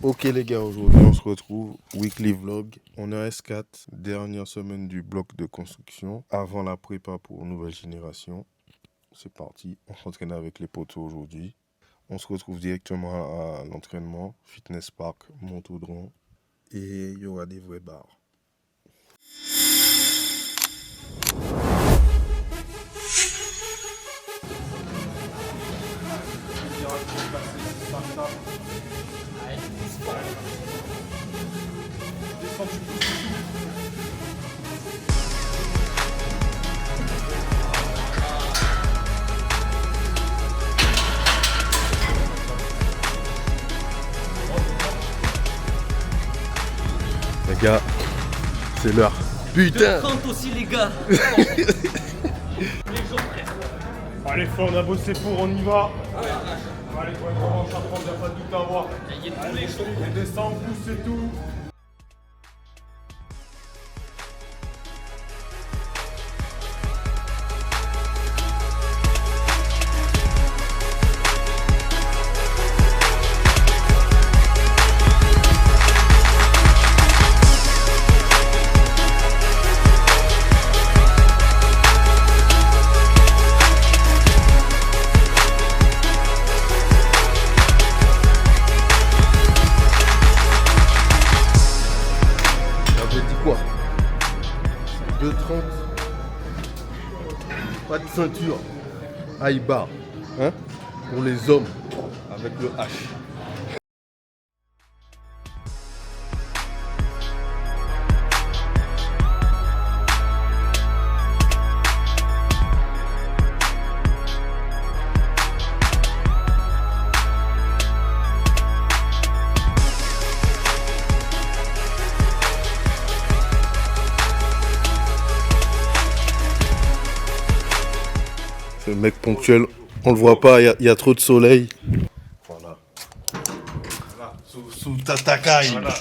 Ok les gars, aujourd'hui on se retrouve, weekly vlog, on est à S4, dernière semaine du bloc de construction, avant la prépa pour nouvelle génération. C'est parti, on s'entraîne avec les poteaux aujourd'hui. On se retrouve directement à l'entraînement, fitness park, Montaudran, et il y aura des vrais bars. Les gars, c'est l'heure. Putain! 30 aussi les gars. Allez, on a bossé pour, on y va. Allez, pour être en charge, il n'y a pas de doute à avoir. On descend, on pousse et tout. Quoi 2,30. Pas de ceinture. High bar. Hein? Pour les hommes. Avec le H. C'est le mec ponctuel, on le voit pas, il y a trop de soleil. Voilà. Sous Tatakai. Voilà.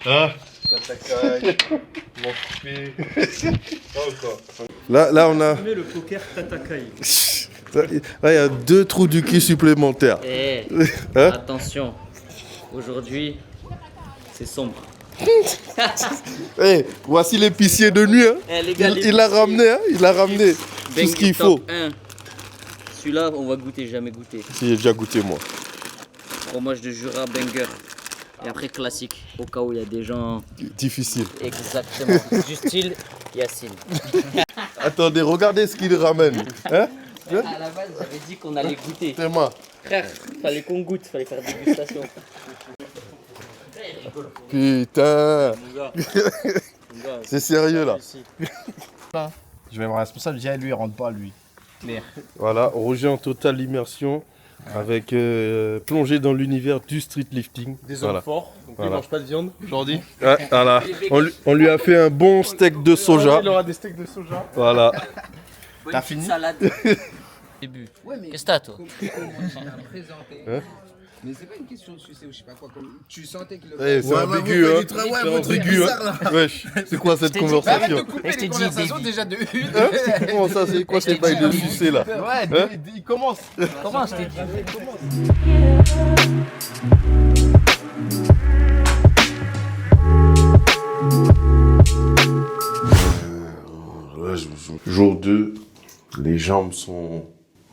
Hein? Tatakai. Mon coupé. Là on a. Le poker Tatakai. Là il y a 2 trous du cul supplémentaires. Eh, Hein? attention. Aujourd'hui, c'est sombre. Hey, voici l'épicier de nuit. Hein? Eh, les gars, Il l'a ramené, hein? Il a ramené tout ce qu'il faut. Top 1. Celui-là, on va goûter, jamais goûté. Si, j'ai déjà goûté moi. Fromage de Jura, banger. Et après, classique, au cas où il y a des gens. Difficile. Exactement. Du style Yacine. Attendez, regardez ce qu'il ramène. Hein? À la base, j'avais dit qu'on allait goûter. C'est moi. Frère, fallait qu'on goûte, fallait faire dégustation. Putain. C'est sérieux là. Je vais voir un responsable, je dis lui, il rentre pas lui. Clair. Voilà, Roger en totale immersion avec plongé dans l'univers du street lifting. Des hommes Voilà. forts, donc Voilà. il mange pas de viande aujourd'hui. Ouais, voilà. On lui a fait un bon steak de soja. Il aura des steaks de soja. Voilà. T'as fini salade. Début. Qu'est-ce que t'as toi? Hein? Mais c'est pas une question de sucer ou je sais pas quoi. Comme tu sentais qu'il Eh, c'est ambigu, hein. C'est ambigu, hein. Wesh, c'est quoi cette conversation? couper je t'ai les dit, conversations baby. déjà de une. Hein? Comment ça, c'est quoi ces bails de sucer là? Ouais, Hein? il commence. Comment je t'ai dit? Jour 2, les jambes sont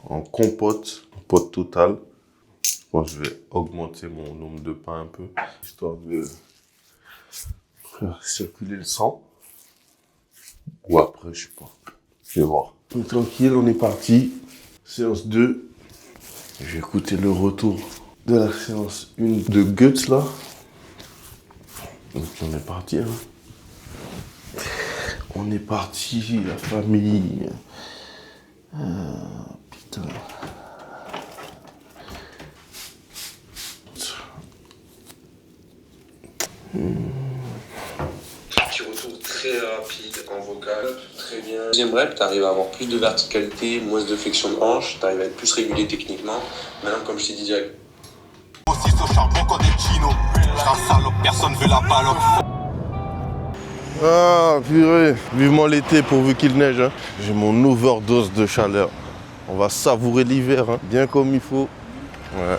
en compote totale. Je pense que je vais augmenter mon nombre de pas un peu, histoire de faire circuler le sang. Ou après, je sais pas. Je vais voir. Donc, tranquille, on est parti. Séance 2. Je vais écouter le retour de la séance 1 de Guts là. Donc on est parti. Hein. On est parti, la famille. Putain. Petit retour très rapide en vocal, très bien. Deuxième rep, tu arrives à avoir plus de verticalité, moins de flexion de hanche, tu arrives à être plus régulier techniquement. Maintenant, comme je t'ai dit direct. Aussi au charbon qu'on est chino. Je salope, personne veut la balope. Ah, purée. Vivement l'été pourvu qu'il neige. Hein. J'ai mon overdose de chaleur. On va savourer l'hiver, hein, bien comme il faut. Ouais.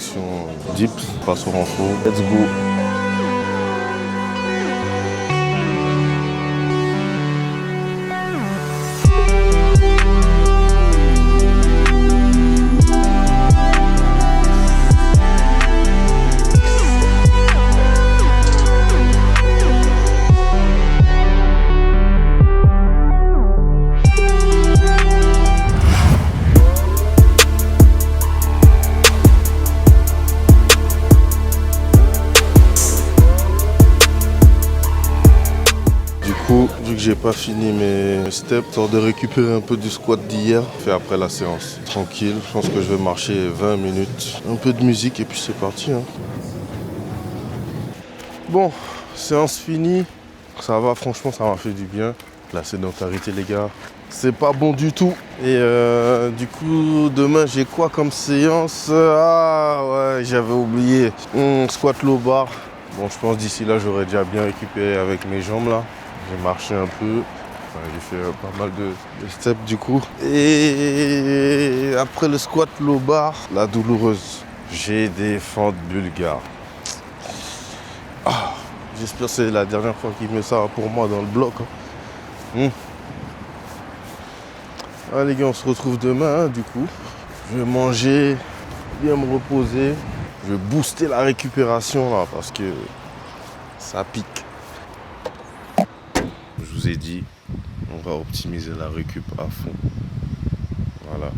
traction dips, passe au renfort. Let's go. Vu que j'ai pas fini mes steps, histoire de récupérer un peu du squat d'hier, fait après la séance. Tranquille, je pense que je vais marcher 20 minutes, un peu de musique et puis c'est parti. Hein. Bon, séance finie, ça va, franchement ça m'a fait du bien. La sédentarité les gars, c'est pas bon du tout. Et du coup, demain j'ai quoi comme séance? Ah ouais, j'avais oublié. Squat low bar. Bon, je pense d'ici là j'aurais déjà bien récupéré avec mes jambes là. J'ai marché un peu, enfin, j'ai fait pas mal de steps du coup. Et après le squat low bar, la douloureuse, j'ai des fentes bulgares. Ah, j'espère que c'est la dernière fois qu'il met ça pour moi dans le bloc. Hein. Ah, les gars, on se retrouve demain du coup. Je vais manger, bien me reposer. Je vais booster la récupération là parce que ça pique. Je vous ai dit, on va optimiser la récup à fond. Voilà.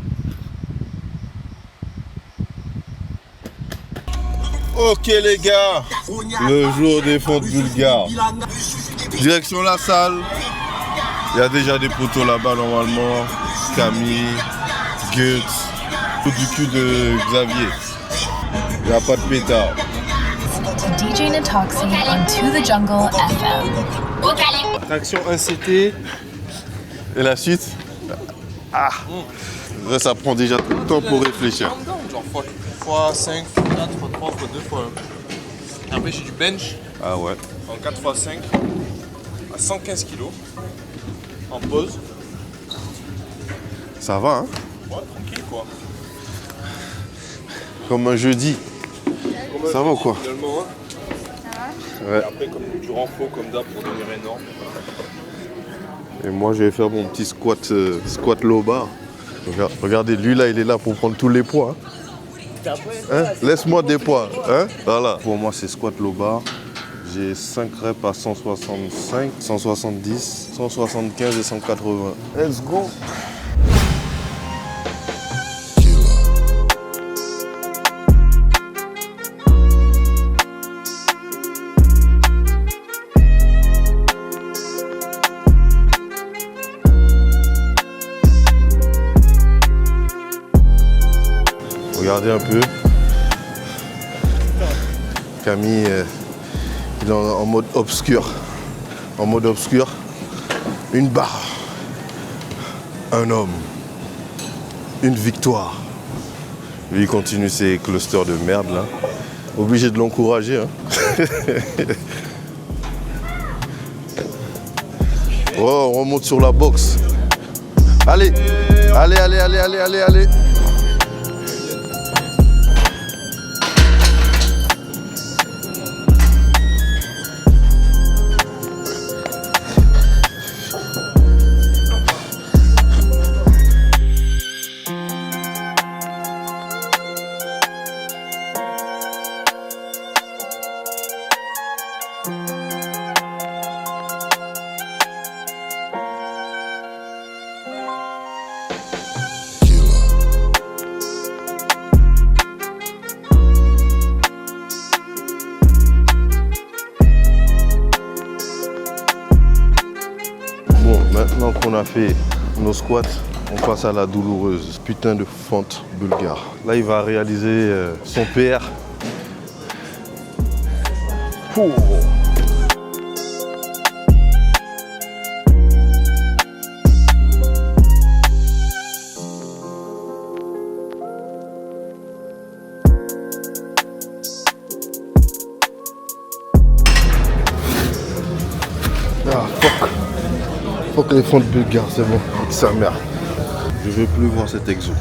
Ok les gars, le jour des fentes bulgares. Direction la salle. Il y a déjà des poteaux là-bas normalement. Camille, Guts, tout du cul de Xavier. Il n'y a pas de pétard. To DJ Natoxy on To The Jungle FM. Traction 1CT. Et la suite? Ah, ça prend déjà tout le temps pour réfléchir. Genre x5, x4, x3, x2, x1. Après, j'ai du bench. Ah ouais. En 4x5 à 115 kg. En pause. Ça va, hein? Ouais, tranquille quoi. Comme un jeudi. Ça va ou quoi? Finalement, hein. Ouais. Et après, comme du renfort comme d'hab pour devenir énorme. Et moi, je vais faire mon petit squat, squat low bar. Regardez, lui là, il est là pour prendre tous les poids. Hein? Laisse-moi des poids. Hein? Voilà. Pour moi, c'est squat low bar. J'ai 5 reps à 165, 170, 175 et 180. Let's go! Regardez un peu. Camille, il est en mode obscur. En mode obscur. Une barre. Un homme. Une victoire. Lui, il continue ses clusters de merde là. Obligé de l'encourager. Hein. Oh, on remonte sur la boxe. Allez, allez, allez, allez, allez, allez, allez. Maintenant qu'on a fait nos squats, on passe à la douloureuse. Putain de fente bulgare. Là, il va réaliser son PR. Pouh. Ah, fuck. Fuck les fentes bulgares, c'est bon. Sa mère. Je veux plus voir cet exo.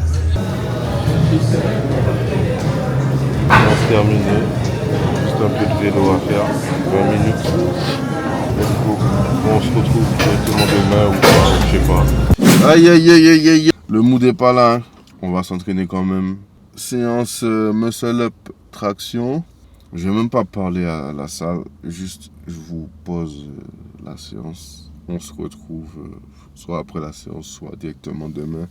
terminé. Juste un peu de vélo à faire. 20 minutes. Let's go. On se retrouve directement demain ou pas, je sais pas. Aïe aïe aïe aïe aïe. Le mood est pas là. Hein. On va s'entraîner quand même. Séance muscle up traction. Je vais même pas parler à la salle. Juste je vous pose la séance. On se retrouve soit après la séance, soit directement demain.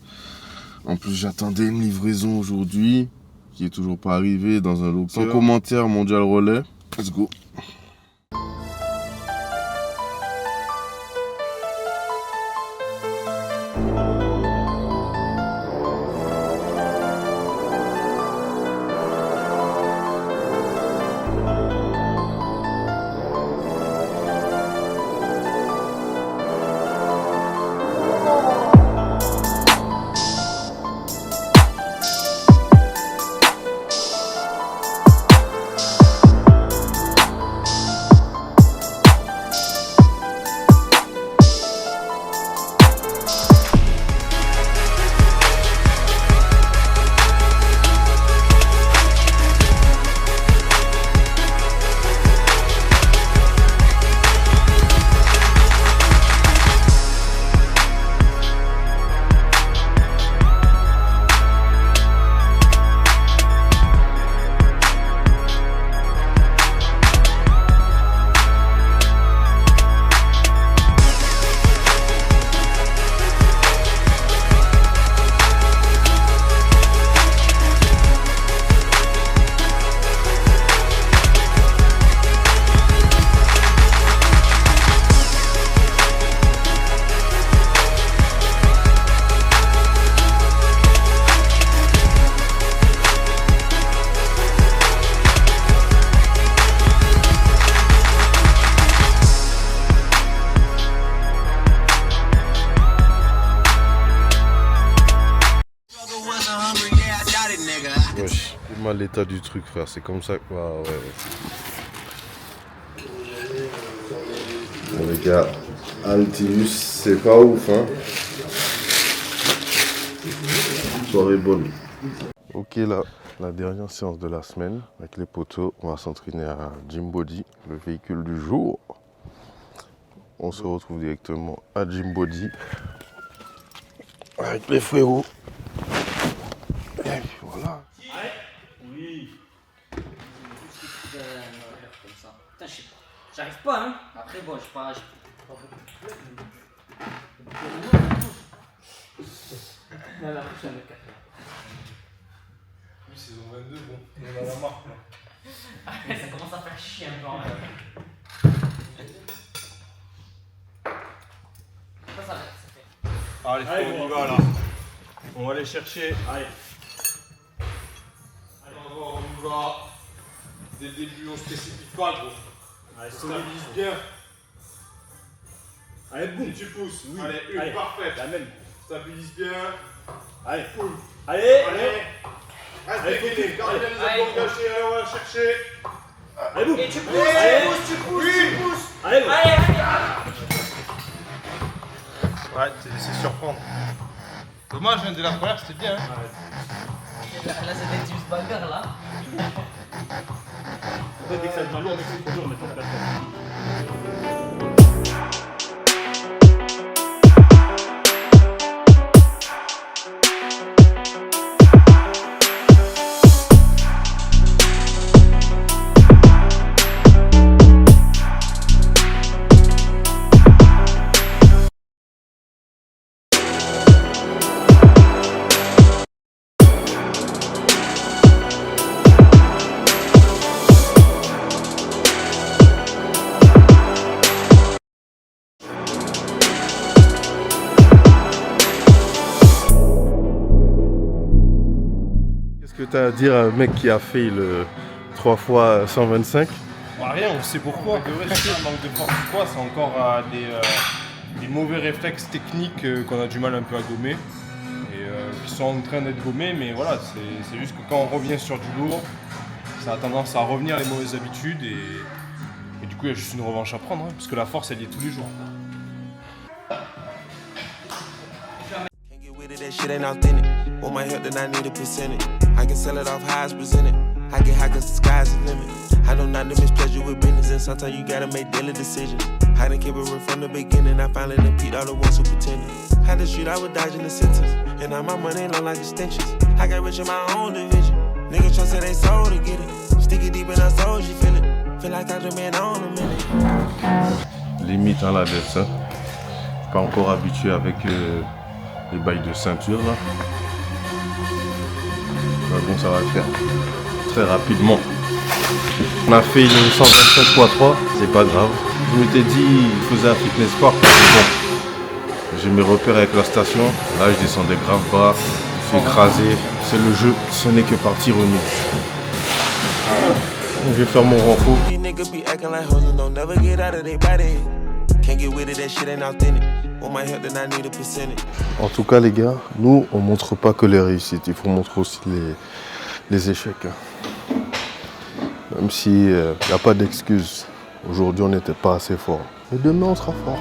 En plus, j'attendais une livraison aujourd'hui qui est toujours pas arrivée dans un local. Sans commentaire, Mondial Relais. Let's go. Wesh, dis-moi l'état du truc, frère, c'est comme ça que... Ah, ouais. Bon, les gars, Altius, c'est pas ouf, hein. Soirée bonne. Ok, là, la dernière séance de la semaine, avec les potos, on va s'entraîner à Gym Body, le véhicule du jour. On se retrouve directement à Gym Body, avec les frérots. Et voilà. Oui. Putain, j'arrive pas, hein. Après, bon, je pars. Oui, saison 22, bon, on a la marque là. Ça commence à faire chier un peu. Ça fait. Allez, on y va là. On va aller chercher. Allez. Alors, on y va. Dès le début, on se précipite pas, gros. Allez, stabilise bien. Allez, boum, tu pousses. Oui. Allez, une parfaite. La même. Stabilise bien. Allez, boum. Allez. Reste dégainé. Garde bien les épaules cachées. Allez, on va chercher. Allez, boum. Et tu pousses. Allez, tu pousses. Allez, boum. Ouais, c'est surprendre. Dommage, de la première, c'était bien. Hein. Là, c'était juste bagarre là. Dès que ça devient lourd, mais c'est toujours maintenant la Qu'est-ce que tu as à dire à un mec qui a fait le 3 fois 125? Bah rien, on sait pourquoi. Le manque de force ou quoi, c'est encore des mauvais réflexes techniques qu'on a du mal un peu à gommer. Et qui sont en train d'être gommés, mais voilà, c'est juste que quand on revient sur du lourd, ça a tendance à revenir les mauvaises habitudes et du coup il y a juste une revanche à prendre, hein, parce que la force elle y est tous les jours. That shit ain't authentic. Want my help, then I need a percentage. I can sell it off how it's presented. I get high cause the sky's the limit. I know not to mispleasure you with business, and sometimes you gotta make daily decisions. I done keep it real from the beginning, I finally done peed all the ones who pretended. Had the street, I was dodging the sentence, and now my money long like extensions. I got rich in my own division, niggas trust that they sold to get it. Stick it deep in our souls, you feel it. Feel like I've been on a minute. Limite hein, la dette, hein. Pas encore habitué avec les bails de ceinture là. Mais bon, ça va le faire très rapidement. On a fait le 125x3, c'est pas grave. Je m'étais dit, je faisais un fitness park, mais bon, j'ai mes repères avec la station. Là, je descendais grave bas, je suis écrasé. C'est le jeu, ce n'est que partie remise. Je vais faire mon renfort. En tout cas, les gars, nous, on montre pas que les réussites, il faut montrer aussi les échecs. Même s'il n'y a pas d'excuses. Aujourd'hui, on n'était pas assez fort. Mais demain, on sera fort.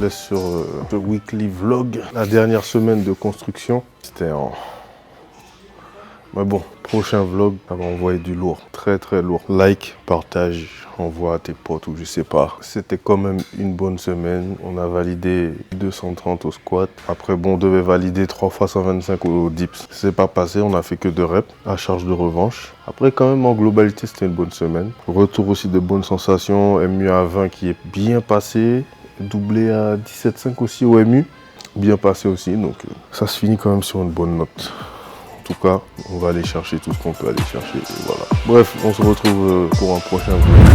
Sur le weekly vlog, la dernière semaine de construction, c'était en... Mais bon, prochain vlog, ça va envoyer du lourd, très très lourd. Like, partage, envoie à tes potes ou je sais pas. C'était quand même une bonne semaine. On a validé 230 au squat. Après bon, on devait valider 3 fois 125 au dips. C'est pas passé, on a fait que 2 reps à charge de revanche. Après quand même en globalité, c'était une bonne semaine. Retour aussi de bonnes sensations, MU à 20 qui est bien passé. Doublé à 17,5 aussi au MU, bien passé aussi, donc ça se finit quand même sur une bonne note. En tout cas, on va aller chercher tout ce qu'on peut aller chercher, et voilà. Bref, on se retrouve pour un prochain vlog.